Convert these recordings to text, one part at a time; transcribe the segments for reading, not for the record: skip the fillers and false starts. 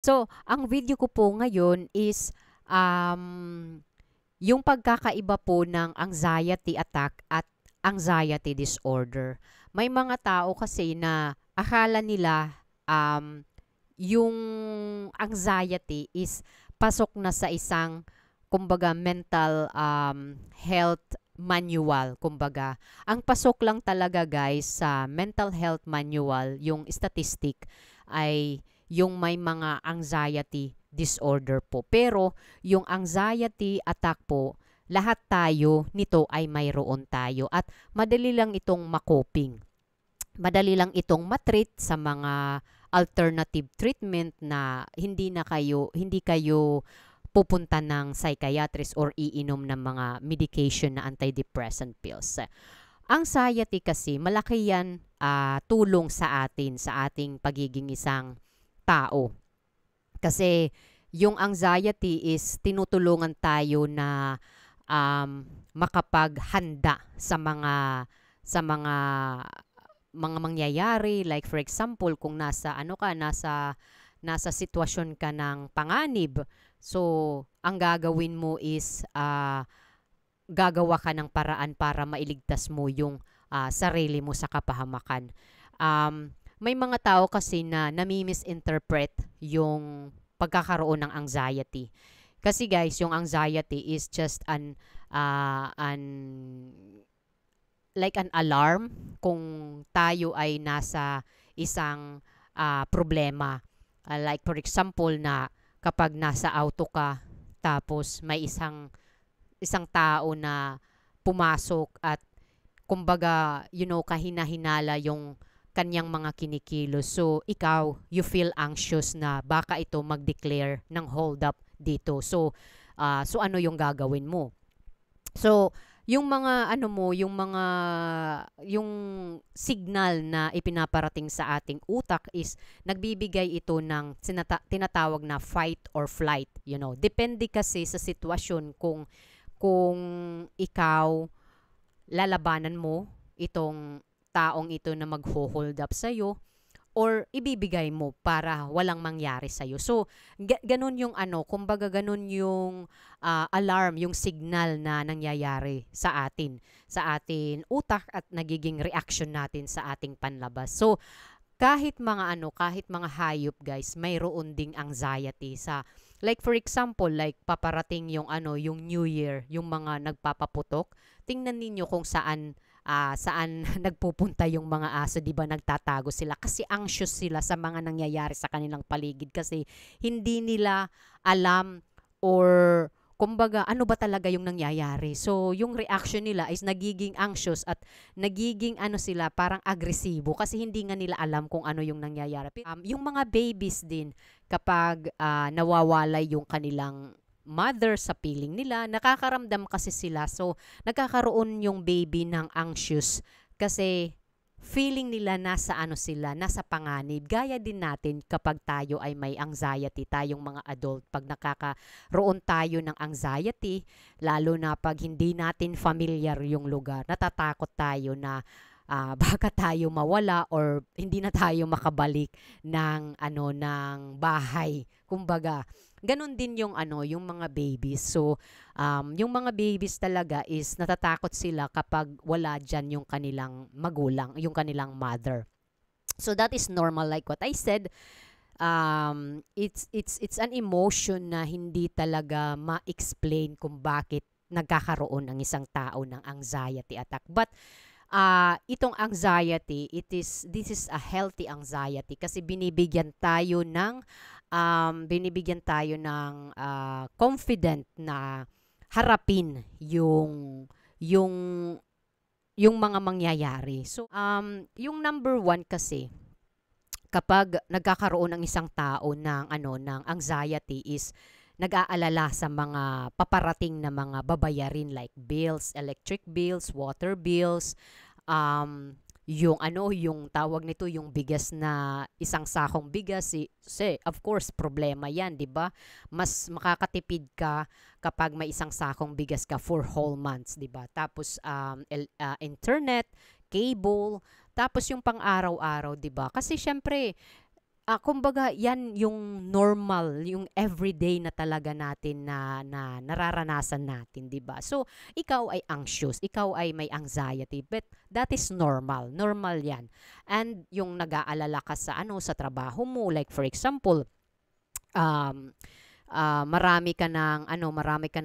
So, ang video ko po ngayon is um, yung pagkakaiba po ng anxiety attack at anxiety disorder. May mga tao kasi na akala nila um, yung anxiety is pasok na sa isang kumbaga mental health manual, kumbaga. Ang pasok lang talaga guys sa mental health manual, yung statistic ay yung may mga anxiety disorder po. Pero yung anxiety attack po, lahat tayo nito ay mayroon tayo at madali lang itong makoping. Madali lang itong matreat sa mga alternative treatment na hindi kayo pupunta ng psychiatrist or iinom ng mga medication na antidepressant pills. Anxiety kasi malaki yan tulong sa atin sa ating pagiging isang tao. Kasi yung anxiety is tinutulungan tayo na makapaghanda sa mga mangyayari, like for example kung nasa sitwasyon ka ng panganib, so ang gagawin mo is gagawa ka ng paraan para mailigtas mo yung sarili mo sa kapahamakan. May mga tao kasi na nami-misinterpret yung pagkakaroon ng anxiety. Kasi guys, yung anxiety is just an like an alarm kung tayo ay nasa isang problema. Like for example na kapag nasa auto ka tapos may isang tao na pumasok at kumbaga, kahina-hinala yung kanyang mga kinikilos. So, ikaw, you feel anxious na baka ito mag-declare ng hold up dito. So ano yung gagawin mo? So, yung mga ano mo, yung signal na ipinaparating sa ating utak is nagbibigay ito ng tinatawag na fight or flight, Depende kasi sa sitwasyon kung ikaw lalabanan mo itong taong ito na magho-hold up sa'yo or ibibigay mo para walang mangyari sa'yo. So, ganun yung kumbaga ganun yung alarm, yung signal na nangyayari sa atin utak at nagiging reaction natin sa ating panlabas. So, kahit mga hayop guys, mayroon ding anxiety sa like for example, like paparating yung New Year, yung mga nagpapaputok. Tingnan ninyo kung saan nagpupunta yung mga aso, 'di ba? Nagtatago sila kasi anxious sila sa mga nangyayari sa kanilang paligid kasi hindi nila alam or kumbaga ano ba talaga yung nangyayari. So, yung reaction nila is nagiging anxious at nagiging sila parang agresibo kasi hindi nga nila alam kung ano yung nangyayari. Yung mga babies din kapag nawawalay yung kanilang mother sa piling nila, nakakaramdam kasi sila. So, nagkakaroon yung baby ng anxious kasi feeling nila nasa panganib. Gaya din natin kapag tayo ay may anxiety, tayong mga adult, pag nakakaroon tayo ng anxiety, lalo na pag hindi natin familiar yung lugar, natatakot tayo na baka tayo mawala or hindi na tayo makabalik ng bahay. Kumbaga, ganun din yung mga babies. So, yung mga babies talaga is natatakot sila kapag wala dyan yung kanilang magulang, yung kanilang mother. So, that is normal like what I said. It's an emotion na hindi talaga ma-explain kung bakit nagkakaroon ng isang tao ng anxiety attack. But itong anxiety, this is a healthy anxiety kasi binibigyan tayo ng confident na harapin yung yung mga mangyayari. So yung number one kasi kapag nagkakaroon ng isang tao ng anxiety is nag-aalala sa mga paparating na mga babayarin like bills, electric bills, water bills, yung tawag nito, yung bigas na isang sakong bigas, of course, problema yan, di ba? Mas makakatipid ka kapag may isang sakong bigas ka for whole months, di ba? Tapos, internet, cable, tapos yung pang-araw-araw, di ba? Kasi syempre, kumbaga yan yung normal, yung everyday na talaga natin na nararanasan natin, 'di ba? So, ikaw ay anxious, ikaw ay may anxiety, but that is normal. Normal 'yan. And yung nag-aalala ka sa sa trabaho mo, like for example, um marami ka ng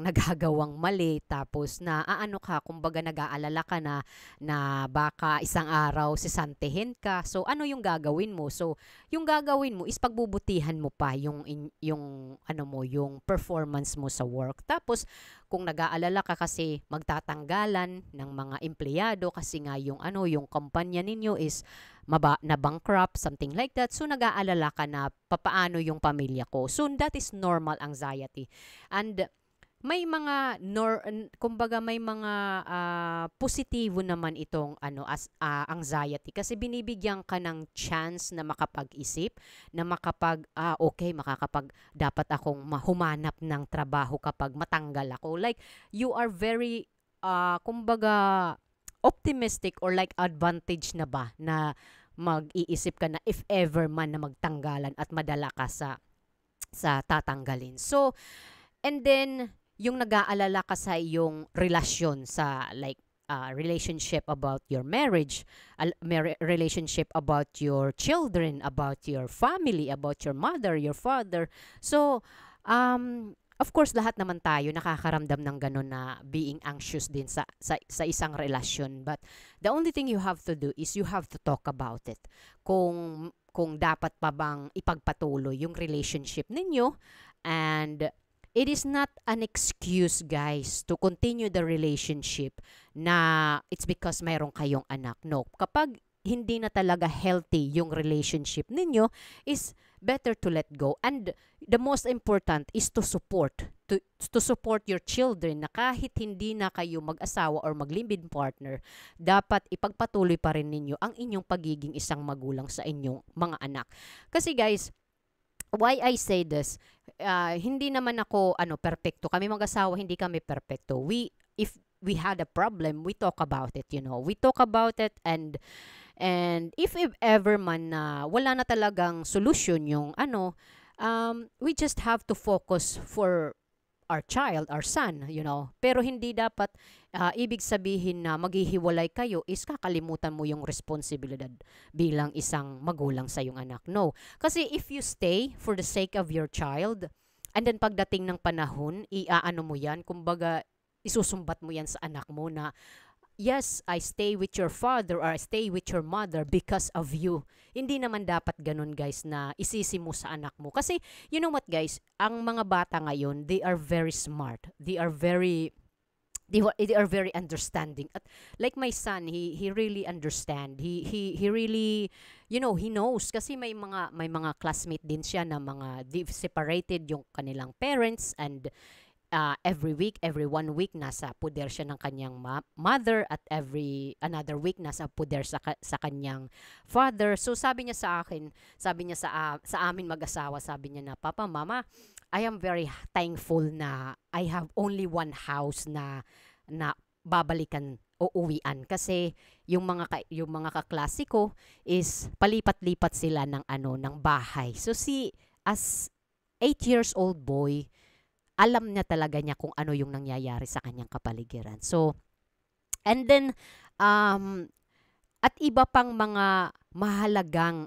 nagagawang mali, tapos na aano ka, kumbaga nag-aalala ka na baka isang araw sisantehin ka. So ano yung gagawin mo? So yung gagawin mo is pagbubutihan mo pa yung yung performance mo sa work. Tapos kung nag-aalala ka kasi magtatanggalan ng mga empleyado kasi nga yung kumpanya ninyo is na bankrupt, something like that. So nag-aalala ka na papaano yung pamilya ko. So that is normal anxiety. And may mga kumbaga may mga positibo naman itong anxiety kasi binibigyan ka ng chance na makapag-isip, na okay, dapat akong humanap ng trabaho kapag matanggal ako. Like you are very kumbaga optimistic or like advantage na ba na mag-iisip ka na if ever man na magtanggalan at madala ka sa tatanggalin. So, and then yung nag-aalala ka sa iyong relasyon sa like relationship about your marriage, relationship about your children, about your family, about your mother, your father. So, of course, lahat naman tayo nakakaramdam ng gano'n na being anxious din sa isang relasyon. But the only thing you have to do is you have to talk about it. Kung dapat pa bang ipagpatuloy yung relationship ninyo, and it is not an excuse, guys, to continue the relationship na it's because mayroon kayong anak. No. Kapag hindi na talaga healthy yung relationship ninyo, is better to let go. And the most important is to support your children, na kahit hindi na kayo mag-asawa or mag-live-in partner, dapat ipagpatuloy pa rin ninyo ang inyong pagiging isang magulang sa inyong mga anak. Kasi guys, why I say this, hindi naman ako perpekto. Kami mag-asawa, hindi kami perpekto. If we had a problem, we talk about it, We talk about it, and if ever man na wala na talagang solution yung we just have to focus for our child, our son, Pero hindi dapat ibig sabihin na maghihiwalay kayo is kakalimutan mo yung responsibilidad bilang isang magulang sa iyong anak. No. Kasi if you stay for the sake of your child, and then pagdating ng panahon, mo yan, kumbaga isusumbat mo yan sa anak mo na, yes, I stay with your father or I stay with your mother because of you. Hindi naman dapat ganun, guys, na isisi mo sa anak mo. Kasi, you know what, guys, ang mga bata ngayon, they are very smart. They are very understanding. At like my son, he really understand. He really, he knows kasi may mga classmate din siya na they've separated yung kanilang parents, and every 1 week nasa puder siya ng kanyang mother, at every another week nasa puder sa kanyang father. So sabi niya sa akin, sabi niya sa amin mag-asawa, sabi niya na, Papa, Mama, I am very thankful na I have only one house na babalikan o uwian, kasi yung mga kaklase ko is palipat-lipat sila ng bahay. So as 8 years old boy, alam niya talaga niya kung ano yung nangyayari sa kanyang kapaligiran. So, and then, at iba pang mga mahalagang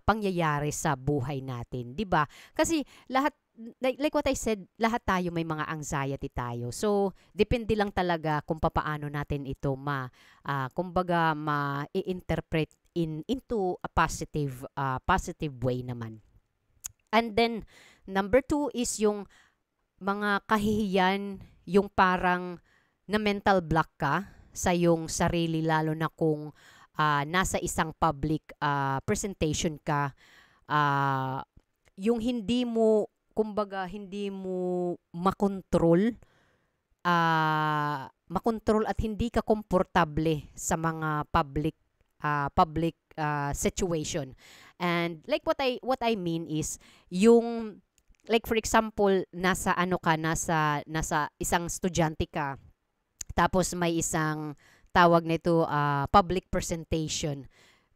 pangyayari sa buhay natin, 'di ba? Kasi lahat, like what I said, lahat tayo may mga anxiety tayo. So, depende lang talaga kung paano natin ito kumbaga ma-interpret into a positive way naman. And then, number 2 is yung mga kahihiyan, yung parang na mental block ka sa yung sarili, lalo na kung nasa isang public presentation ka, yung hindi mo makontrol at hindi ka komportable sa mga public situation. And like what I mean is yung, like for example, nasa isang estudyante ka, tapos may isang tawag nito public presentation.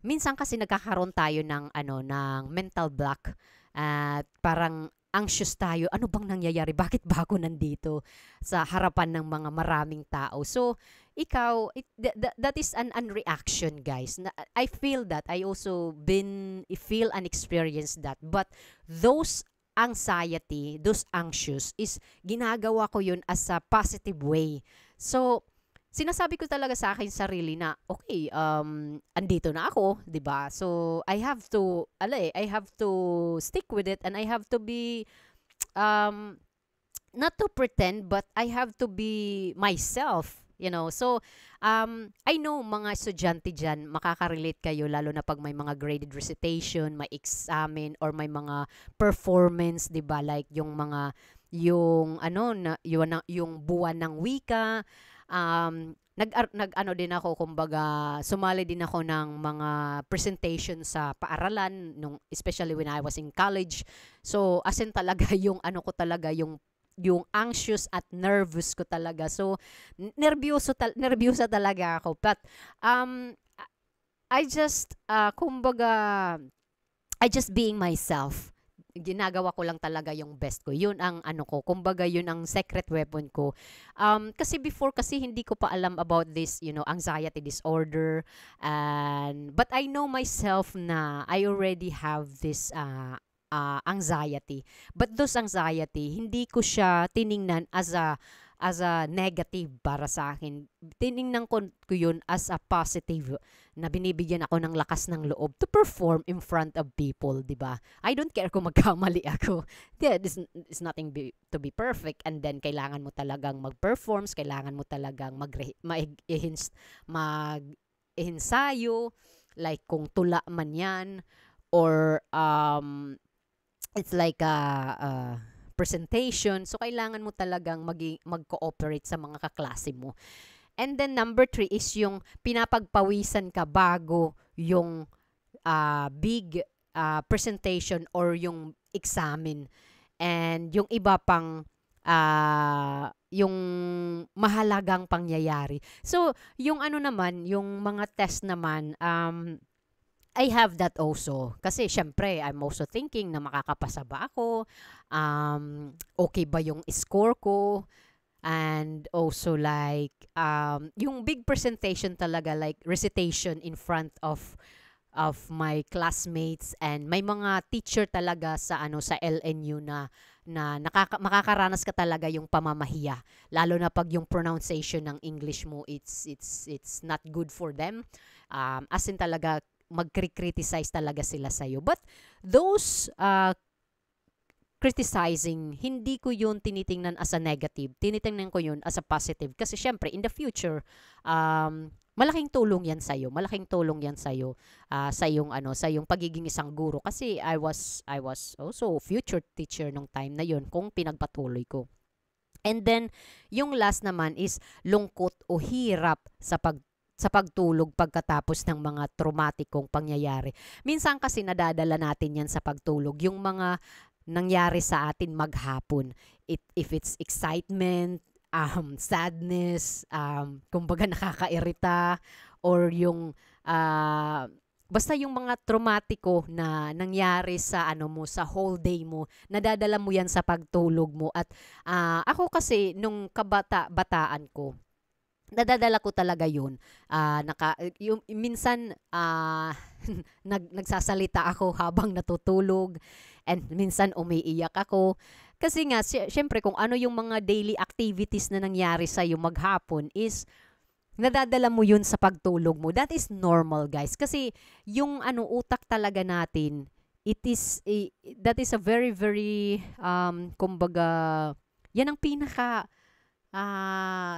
minsan kasi nagkakaroon tayo ng ano ng mental block at parang anxious tayo. Ano bang nangyayari? Bakit ba ako nandito sa harapan ng mga maraming tao? So, ikaw, that is an reaction, guys. I feel that. I also feel and experience that. But those anxiety, those anxious, is ginagawa ko yun as a positive way. So, sinasabi ko talaga sa akin sarili na, okay, andito na ako, 'di ba? So, I have to stick with it and I have to be, um, not to pretend, but I have to be myself, you know. So, I know mga estudyante dyan, makaka-relate kayo, lalo na pag may mga graded recitation, may examen, or may mga performance, 'di ba? Like yung ano na yung buwan ng wika, nag ano din ako, kumbaga sumali din ako ng mga presentation sa paaralan nung especially when I was in college. So as in talaga yung ano ko talaga yung anxious at nervous ko talaga. So nervyosa talaga ako. But I just kumbaga I just being myself, ginagawa ko lang talaga yung best ko. Yun ang ano ko, kumbaga yun ang secret weapon ko. Kasi before kasi hindi ko pa alam about this, anxiety disorder. But I know myself na I already have this anxiety. But those anxiety, hindi ko siya tiningnan as a negative para sa akin. Tiningnan ko yun as a positive, na binibigyan ako ng lakas ng loob to perform in front of people, di ba? I don't care kung magkamali ako. Yeah, this is nothing to be perfect, and then kailangan mo talagang mag-performs, kailangan mo talagang mag-ensayo, like kung tula man yan, or it's like a presentation. So, kailangan mo talagang mag-cooperate sa mga kaklase mo. And then, number 3 is yung pinapagpawisan ka bago yung big presentation or yung examen. And yung iba pang yung mahalagang pangyayari. So, yung ano naman, yung mga test naman, I have that also. Kasi syempre, I'm also thinking na makakapasa ba ako? Okay ba yung score ko? And also like, yung big presentation talaga, like recitation in front of my classmates, and may mga teacher talaga sa LNU na makakaranas ka talaga yung pamamahiya, lalo na pag yung pronunciation ng English mo, it's not good for them. As in talaga, mag-criticize talaga sila sa'yo. But those criticizing, hindi ko yun tinitingnan as a negative. Tinitingnan ko yun as a positive. Kasi syempre, in the future, malaking tulong yan sa'yo. Malaking tulong yan sa'yo, sa yung pagiging isang guro. Kasi I was also future teacher nung time na yun, kung pinagpatuloy ko. And then, yung last naman is lungkot o hirap sa pagtulog pagkatapos ng mga traumatikong pangyayari. Minsan kasi nadadala natin yan sa pagtulog, yung mga nangyari sa atin maghapon. If it's excitement, sadness, kumbaga nakakairita, or yung basta yung mga traumatiko na nangyari sa sa whole day mo, nadadala mo yan sa pagtulog mo. At ako kasi nung bataan ko, nadadala ko talaga yun. Minsan, nagsasalita ako habang natutulog, and minsan umiiyak ako. Kasi nga, syempre, kung ano yung mga daily activities na nangyari sa'yo maghapon is, nadadala mo yun sa pagtulog mo. That is normal, guys. Kasi, yung utak talaga natin, that is a very, very, kumbaga, yan ang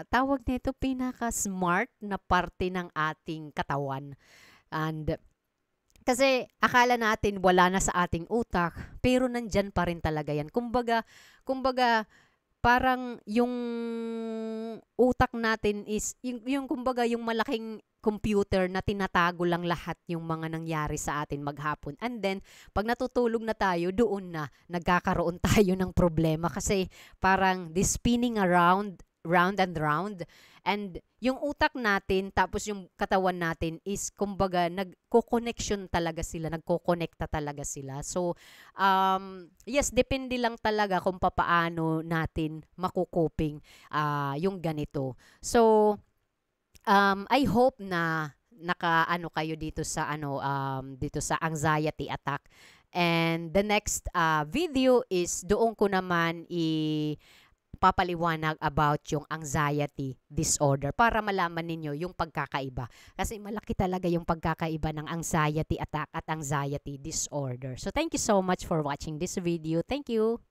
tawag nito, pinaka-smart na parte ng ating katawan. And kasi akala natin wala na sa ating utak, pero nandyan pa rin talaga yan. Kumbaga parang yung utak natin is yung kumbaga yung malaking computer na tinatago lang lahat yung mga nangyari sa atin maghapon. And then, pag natutulog na tayo, doon na nagkakaroon tayo ng problema, kasi parang this spinning around round and round. And yung utak natin, tapos yung katawan natin is, kumbaga, nagko-connection talaga sila, nagko-connecta talaga sila. So, yes, depende lang talaga kung papaano natin makukoping yung ganito. So, I hope na nakaano kayo dito sa dito sa anxiety attack. And the next video is doon ko naman papaliwanag about yung anxiety disorder para malaman ninyo yung pagkakaiba. Kasi malaki talaga yung pagkakaiba ng anxiety attack at anxiety disorder. So thank you so much for watching this video. Thank you.